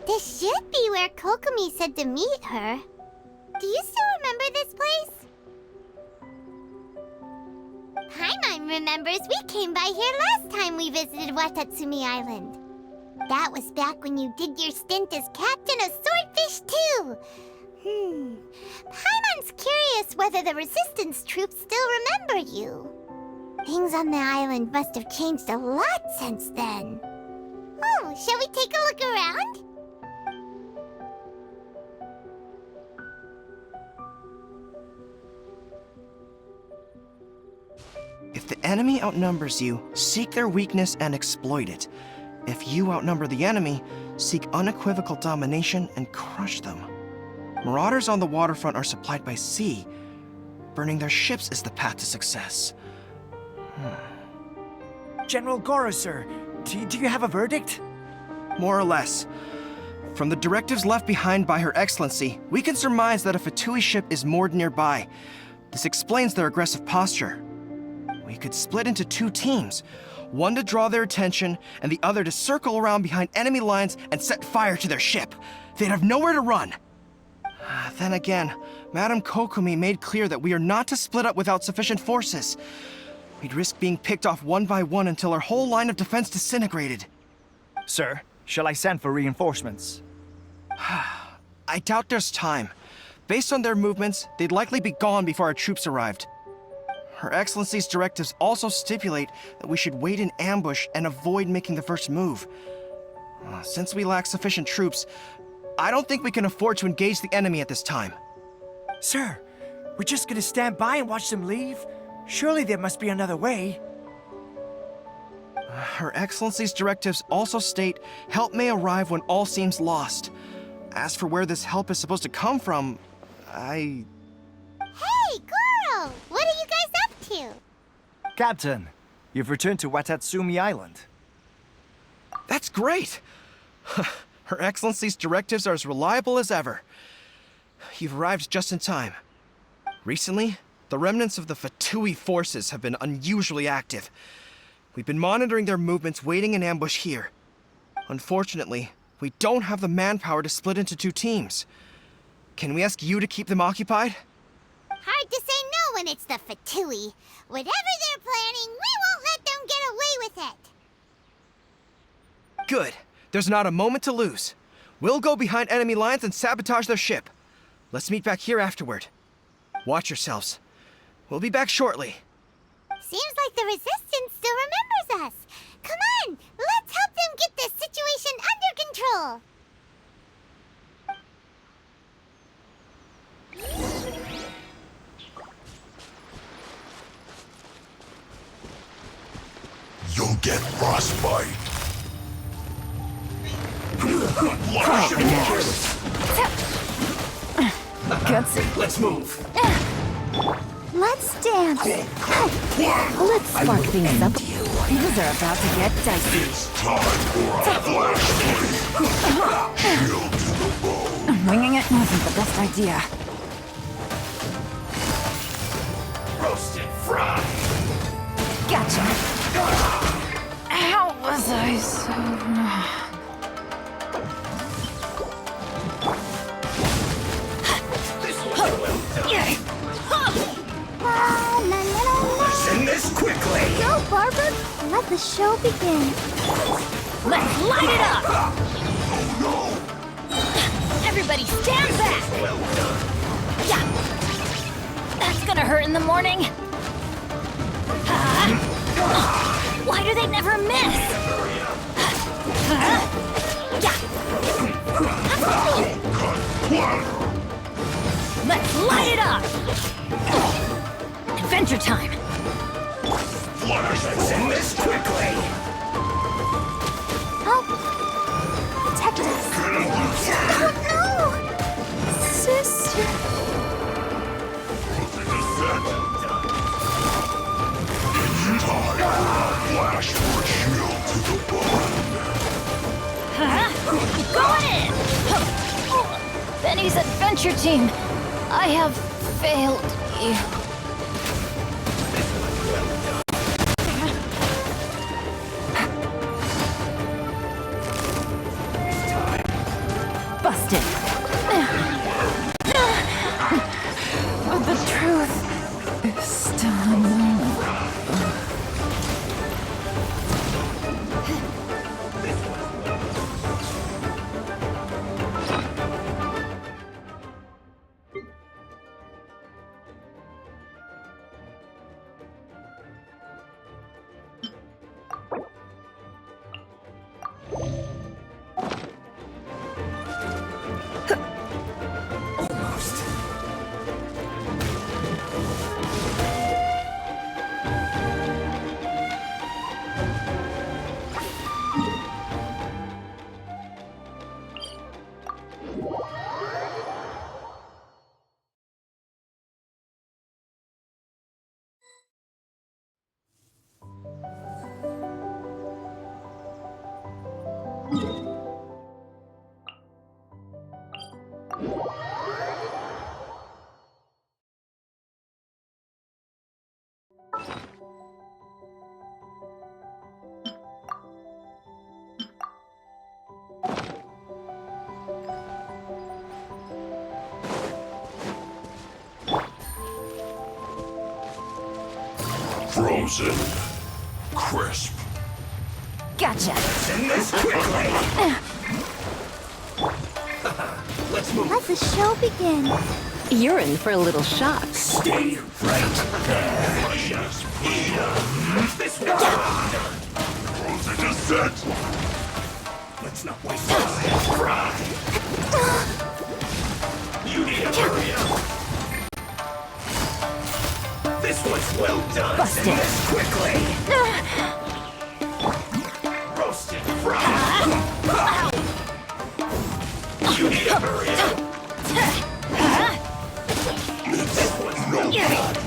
This should be where Kokomi said to meet her. Do you still remember this place? Paimon remembers we came by here last time we visited Watatsumi Island. That was back when you did your stint as captain of Swordfish too. Paimon's curious whether the Resistance troops still remember you. Things on the island must have changed a lot since then. Oh, shall we take a look around? If the enemy outnumbers you, seek their weakness and exploit it. If you outnumber the enemy, seek unequivocal domination and crush them. Marauders on the waterfront are supplied by sea. Burning their ships is the path to success. General Goro, sir, do you have a verdict? More or less. From the directives left behind by Her Excellency, we can surmise that a Fatui ship is moored nearby. This explains their aggressive posture. We could split into two teams, one to draw their attention and the other to circle around behind enemy lines and set fire to their ship. They'd have nowhere to run. Then again, Madame Kokomi made clear that we are not to split up without sufficient forces. We'd risk being picked off one by one until our whole line of defense disintegrated. Sir, shall I send for reinforcements? I doubt there's time. Based on their movements, they'd likely be gone before our troops arrived. Her Excellency's directives also stipulate that we should wait in ambush and avoid making the first move. Since we lack sufficient troops, I don't think we can afford to engage the enemy at this time. Sir, we're just gonna stand by and watch them leave? Surely there must be another way. Her Excellency's directives also state help may arrive when all seems lost. As for where this help is supposed to come from, Hey, Goro! What are you guys up to? Captain, you've returned to Watatsumi Island. That's great! Her Excellency's directives are as reliable as ever. You've arrived just in time. Recently, the remnants of the Fatui forces have been unusually active. We've been monitoring their movements, waiting in ambush here. Unfortunately, we don't have the manpower to split into two teams. Can we ask you to keep them occupied? Hard to say no when it's the Fatui. Whatever they're planning, we won't let them get away with it. Good. There's not a moment to lose. We'll go behind enemy lines and sabotage their ship. Let's meet back here afterward. Watch yourselves. We'll be back shortly. Seems like the Resistance still remembers us. Come on, let's help them get this situation under control. You'll get frostbite. Gutsy. Let's move. Let's dance. Let's spark things up. Things are about to get dicey. It's time for a flashlight. Shield to the bone. Winging it wasn't the best idea. Roasted fry. Gotcha. How was I so... Send this quickly. Go, Barber. Let the show begin. Let's light it up! Oh no. Everybody stand back! Yeah. That's gonna hurt in the morning. Why do they never miss? Let's light it up! Adventure time! Flash, send this quickly. Help! Protect us! Oh no! Sister! Time. Flash for a shield to the bone. Going in! Benny's adventure team! I have failed you. Busted. But the truth is still unknown. Frozen. Crisp. Gotcha. Send this quickly! Let's move. Let the show begin. You're in for a little shock. Stay right there. Yes, This way! Frozen is set. Let's not waste time. Fry! You need to hurry up. This one's well done. Busted. Send this quickly. Roasted fried. You need to hurry up. This one's no problem.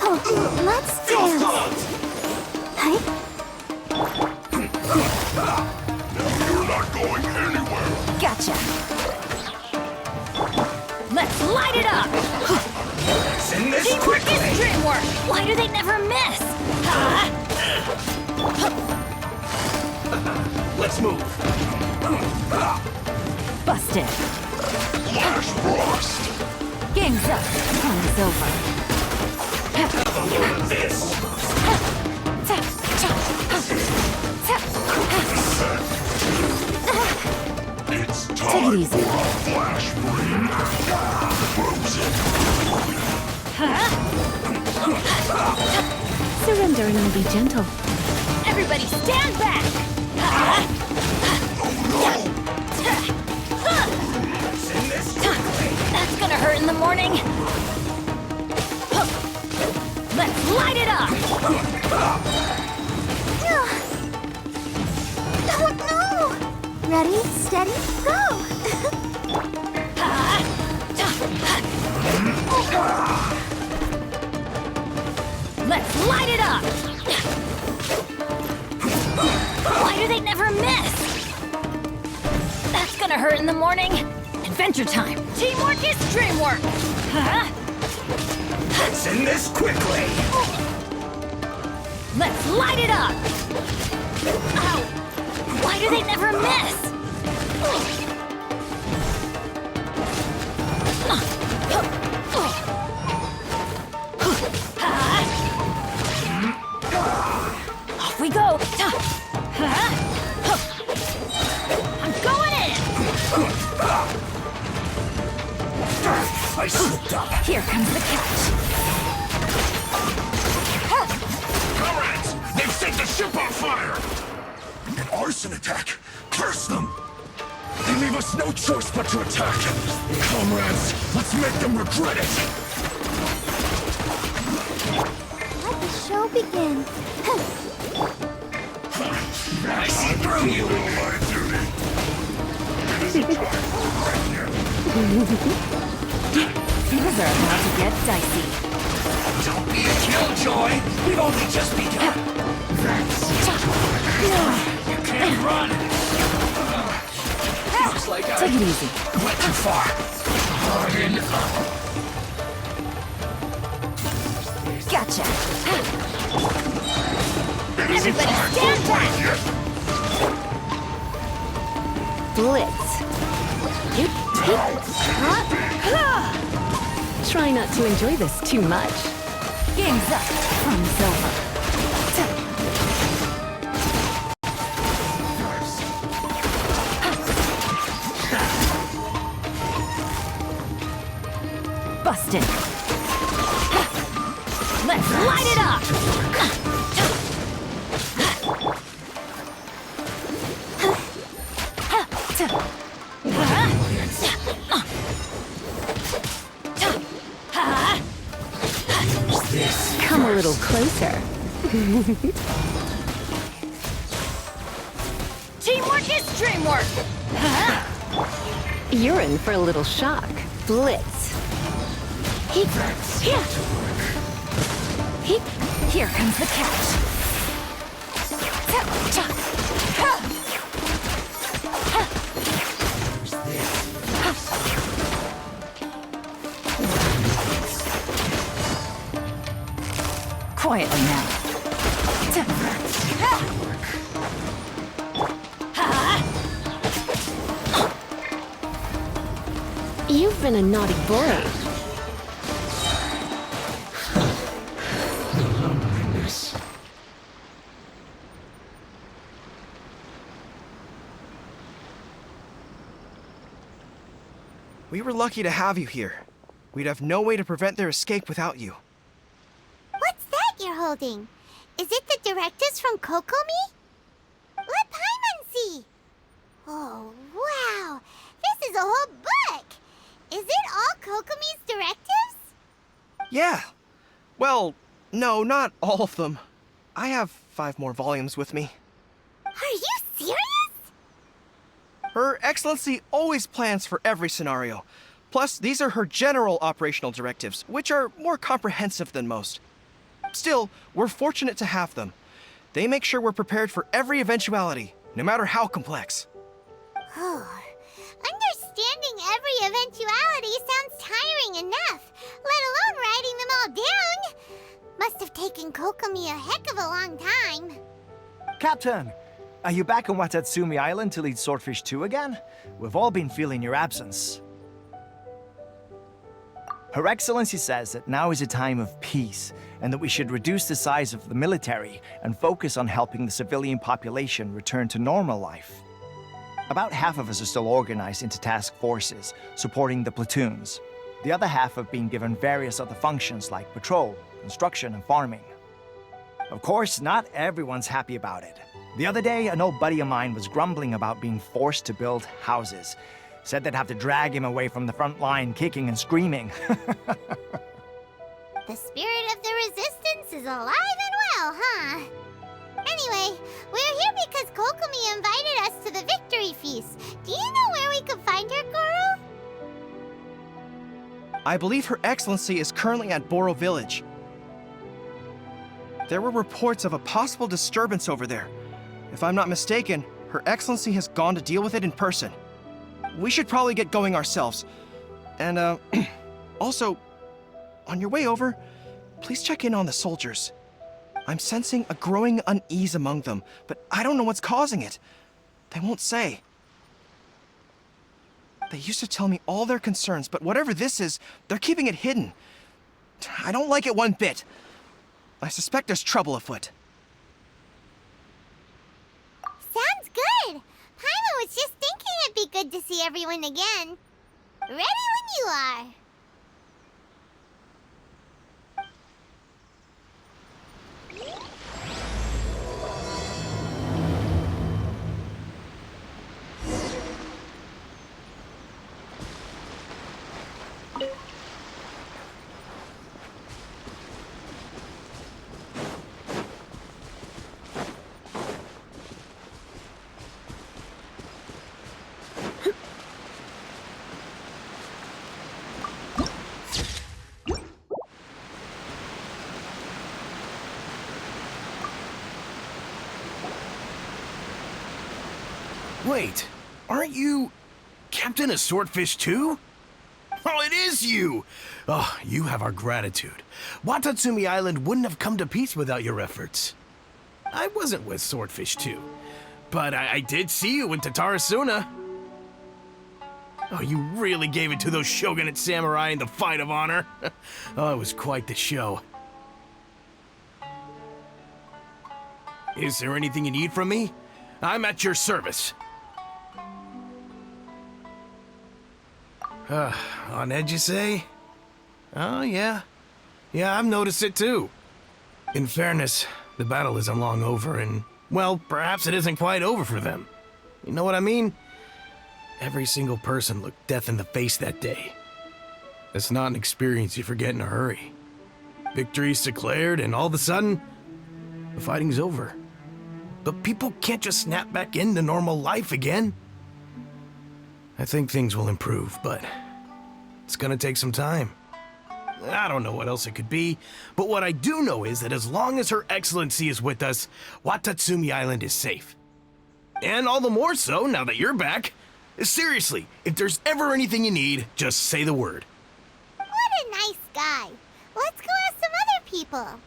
Oh, let's Feel dance. salt. Hey, You're not going anywhere. Gotcha. Let's light it up. Send this Teamwork quickly. is dreamwork. Why do they never miss? Let's move. Busted. Flash frost. Game's up. Time's over. Have a look at this. It's Take it time easy. for a flash break. Frozen. Surrender and be gentle. Everybody stand back! Send this quickly. That's gonna hurt in the morning. Let's light it up! oh no! Ready, steady, go! Let's light it up! Why do they never miss? That's gonna hurt in the morning. Adventure time. Teamwork is dreamwork. Send this quickly. Let's light it up! Ow! Why do they never miss? Off we go! I'm going in! I slipped up. Here comes the catch. Comrades, they've set the ship on fire. An arson attack. Curse them. They leave us no choice but to attack. Comrades, let's make them regret it. Let the show begin. I see through you. My duty. It is a time for greatness. Things are about to get dicey. Don't be a killjoy. We've only just begun. You can't run. Looks like Take it easy. went too far. Harden up. Gotcha. It is a Everybody time stand for back. greatness. Blitz. Hip, hip, try not to enjoy this too much. Game's up. Fun's over. Busted. Let's light it up! Come a little closer. Teamwork is dreamwork! You're in for a little shock. Blitz. Hip, hip. Hip. Here comes the catch. Quietly now. You've been a naughty boy. We were lucky to have you here. We'd have no way to prevent their escape without you. What's that you're holding? Is it the directives from Kokomi? Let Paimon see. Oh, wow. This is a whole book. Is it all Kokomi's directives? Yeah. Well, no, not all of them. I have 5 more volumes with me. Are you serious? Her Excellency always plans for every scenario. Plus, these are her general operational directives, which are more comprehensive than most. Still, we're fortunate to have them. They make sure we're prepared for every eventuality, no matter how complex. Understanding every eventuality sounds tiring enough, let alone writing them all down. Must have taken Kokomi a heck of a long time. Captain, are you back on Watatsumi Island to lead Swordfish 2 again? We've all been feeling your absence. Her Excellency says that now is a time of peace, and that we should reduce the size of the military and focus on helping the civilian population return to normal life. About half of us are still organized into task forces, supporting the platoons. The other half have been given various other functions like patrol, construction, and farming. Of course, not everyone's happy about it. The other day, an old buddy of mine was grumbling about being forced to build houses. Said they'd have to drag him away from the front line, kicking and screaming. The spirit of the resistance is alive and well, huh? Anyway, we're here because Kokomi invited us to the victory feast. Do you know where we could find her, Goro? I believe Her Excellency is currently at Boro Village. There were reports of a possible disturbance over there. If I'm not mistaken, Her Excellency has gone to deal with it in person. We should probably get going ourselves. And, also, on your way over, please check in on the soldiers. I'm sensing a growing unease among them, but I don't know what's causing it. They won't say. They used to tell me all their concerns, but whatever this is, they're keeping it hidden. I don't like it one bit. I suspect there's trouble afoot. Sounds good. Paimon was just thinking it'd be good to see everyone again. Ready when you are. Wait, aren't you Captain of Swordfish too? Oh, it is you! Oh, you have our gratitude. Watatsumi Island wouldn't have come to peace without your efforts. I wasn't with Swordfish 2, but I did see you in Tatarasuna. Oh, you really gave it to those shogunate samurai in the fight of honor. Oh, it was quite the show. Is there anything you need from me? I'm at your service. On edge, you say? Oh, yeah. Yeah, I've noticed it too. In fairness, the battle isn't long over, and, well, perhaps it isn't quite over for them. You know what I mean? Every single person looked death in the face that day. It's not an experience you forget in a hurry. Victory's declared, and all of a sudden, the fighting's over. But people can't just snap back into normal life again. I think things will improve, but it's gonna take some time. I don't know what else it could be, but what I do know is that as long as Her Excellency is with us, Watatsumi Island is safe. And all the more so now that you're back. Seriously, if there's ever anything you need, just say the word. What a nice guy. Let's go ask some other people.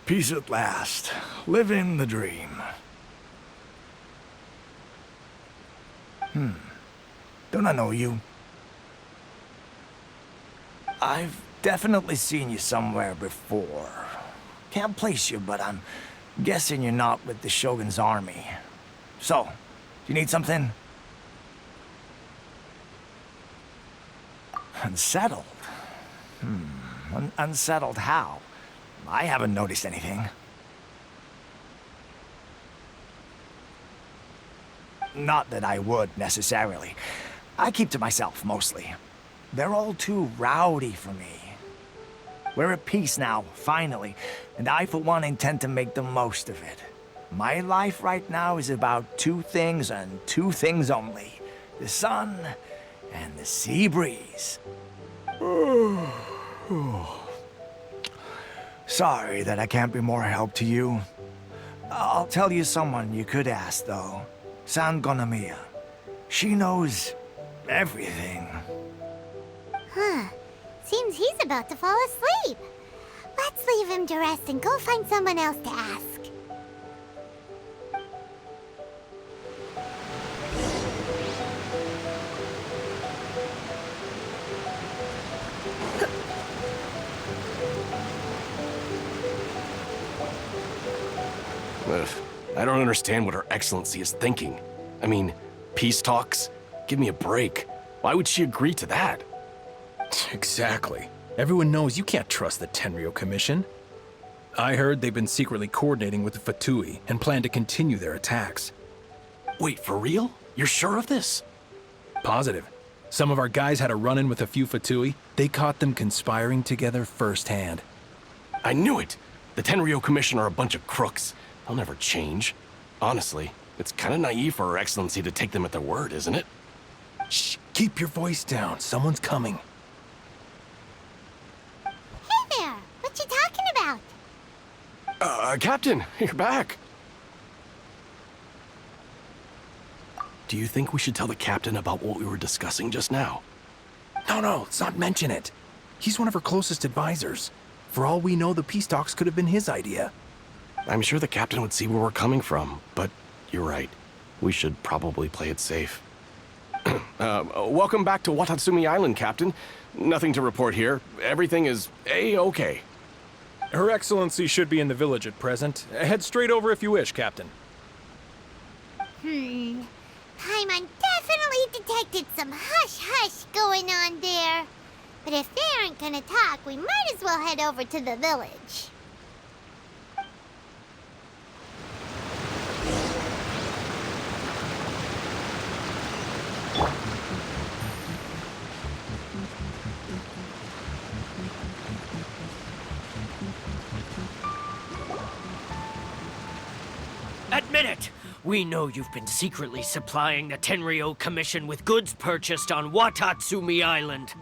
Peace at last. Living the dream. Don't I know you? I've definitely seen you somewhere before. Can't place you, but I'm guessing you're not with the Shogun's army. So, do you need something? Unsettled? Unsettled how? I haven't noticed anything. Not that I would, necessarily. I keep to myself, mostly. They're all too rowdy for me. We're at peace now, finally, and I, for one, intend to make the most of it. My life right now is about two things and two things only. The sun and the sea breeze. Sorry that I can't be more help to you. I'll tell you someone you could ask, though. San Gonamiya. She knows everything. Huh. Seems he's about to fall asleep. Let's leave him to rest and go find someone else to ask. I don't understand what Her Excellency is thinking. I mean, peace talks? Give me a break. Why would she agree to that? Exactly. Everyone knows you can't trust the Tenryou Commission. I heard they've been secretly coordinating with the Fatui and plan to continue their attacks. Wait, for real? You're sure of this? Positive. Some of our guys had a run-in with a few Fatui. They caught them conspiring together firsthand. I knew it! The Tenryou Commission are a bunch of crooks. They'll never change. Honestly, it's kind of naive for Her Excellency to take them at their word, isn't it? Shh, keep your voice down. Someone's coming. Hey there! What you talking about? Captain, you're back. Do you think we should tell the captain about what we were discussing just now? No, let's not mention it. He's one of our closest advisors. For all we know, the peace talks could have been his idea. I'm sure the captain would see where we're coming from, but you're right. We should probably play it safe. Welcome back to Watatsumi Island, Captain. Nothing to report here. Everything is A-okay. Her Excellency should be in the village at present. Head straight over if you wish, Captain. Paimon definitely detected some hush-hush going on there. But if they aren't gonna talk, we might as well head over to the village. Admit it! We know you've been secretly supplying the Tenryou Commission with goods purchased on Watatsumi Island.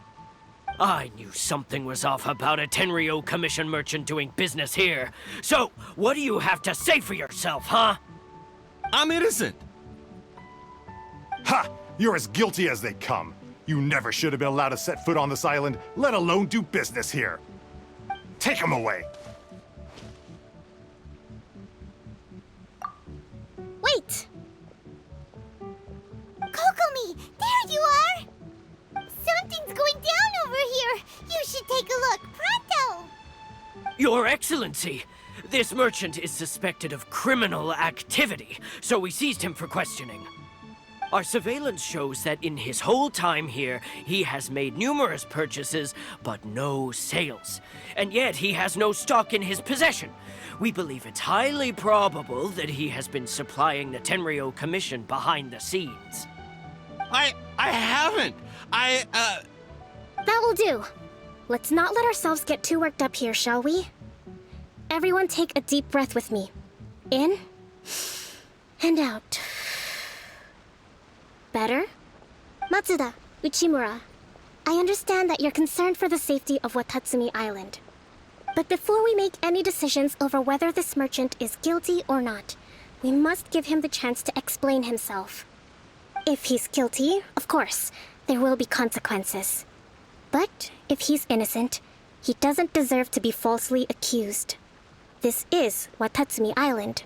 I knew something was off about a Tenryo Commission merchant doing business here. So, what do you have to say for yourself, huh? I'm innocent. Ha! You're as guilty as they come. You never should have been allowed to set foot on this island, let alone do business here. Take him away. Wait! Kokomi, there you are! Something's going down over here! You should take a look, pronto! Your Excellency, this merchant is suspected of criminal activity, so we seized him for questioning. Our surveillance shows that in his whole time here, he has made numerous purchases, but no sales. And yet he has no stock in his possession. We believe it's highly probable that he has been supplying the Tenryo Commission behind the scenes. I haven't. That will do. Let's not let ourselves get too worked up here, shall we? Everyone take a deep breath with me. In and out. Better? Matsuda, Uchimura, I understand that you're concerned for the safety of Watatsumi Island. But before we make any decisions over whether this merchant is guilty or not, we must give him the chance to explain himself. If he's guilty, of course, there will be consequences. But if he's innocent, he doesn't deserve to be falsely accused. This is Watatsumi Island.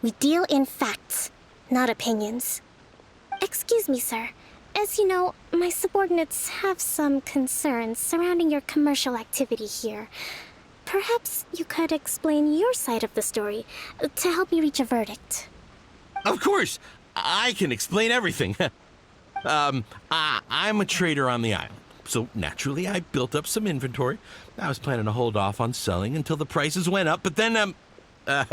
We deal in facts, not opinions. Excuse me, sir. As you know, my subordinates have some concerns surrounding your commercial activity here. Perhaps you could explain your side of the story to help me reach a verdict. Of course, I can explain everything. I'm a trader on the island, so naturally I built up some inventory. I was planning to hold off on selling until the prices went up, but then, but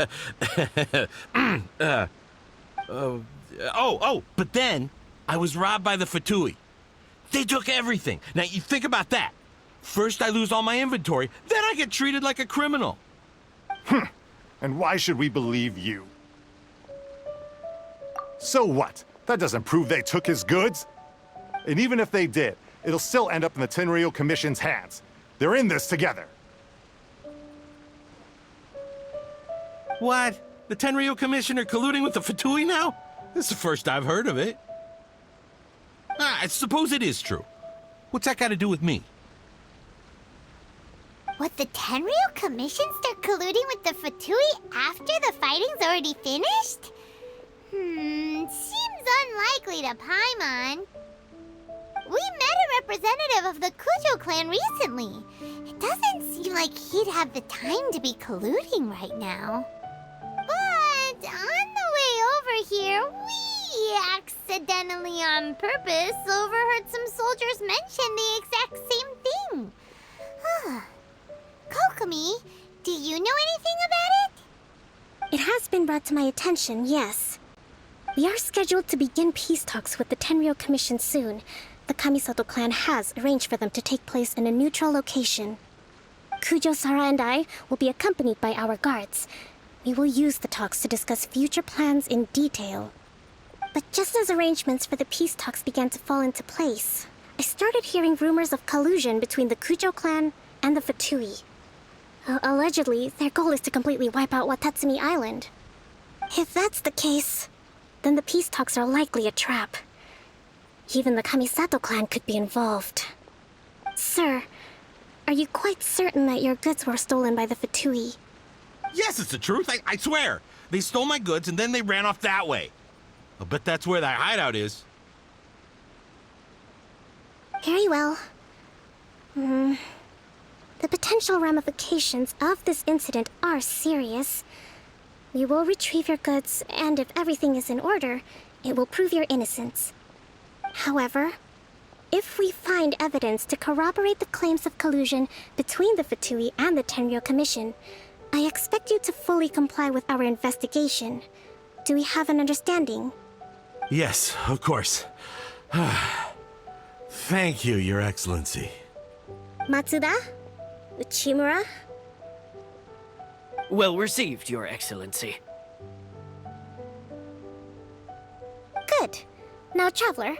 then I was robbed by the Fatui. They took everything. Now, you think about that. First I lose all my inventory, then I get treated like a criminal. And why should we believe you? So what? That doesn't prove they took his goods. And even if they did, it'll still end up in the Tenryo Commission's hands. They're in this together. What? The Tenryo Commission are colluding with the Fatui now? This is the first I've heard of it. I suppose it is true. What's that got to do with me? Would the Tenryo Commission start colluding with the Fatui after the fighting's already finished? Seems unlikely to Paimon. We met a representative of the Kujo clan recently. It doesn't seem like he'd have the time to be colluding right now. But on the way over here, we accidentally on purpose overheard some soldiers mention the exact same thing. Kokomi, do you know anything about it? It has been brought to my attention, yes. We are scheduled to begin peace talks with the Tenryo Commission soon. The Kamisato clan has arranged for them to take place in a neutral location. Kujo-Sara and I will be accompanied by our guards. We will use the talks to discuss future plans in detail. But just as arrangements for the peace talks began to fall into place, I started hearing rumors of collusion between the Kujo clan and the Fatui. Allegedly, their goal is to completely wipe out Watatsumi Island. If that's the case, then the peace talks are likely a trap. Even the Kamisato clan could be involved. Sir, are you quite certain that your goods were stolen by the Fatui? Yes, it's the truth. I swear. They stole my goods and then they ran off that way. I'll bet that's where that hideout is. Very well. The potential ramifications of this incident are serious. We will retrieve your goods, and if everything is in order, it will prove your innocence. However, if we find evidence to corroborate the claims of collusion between the Fatui and the Tenryo Commission, I expect you to fully comply with our investigation. Do we have an understanding? Yes, of course. Thank you, Your Excellency. Matsuda? Uchimura? Well received, Your Excellency. Good. Now, Traveler,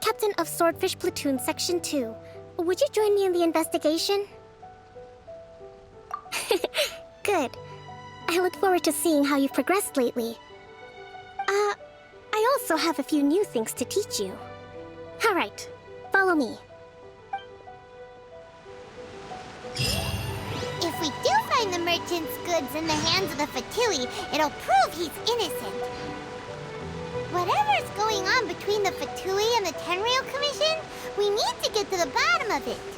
Captain of Swordfish Platoon Section 2, would you join me in the investigation? Good. I look forward to seeing how you've progressed lately. I also have a few new things to teach you. Alright, follow me. If we do find the merchant's goods in the hands of the Fatui, it'll prove he's innocent. Whatever's going on between the Fatui and the Tenryou Commission, we need to get to the bottom of it.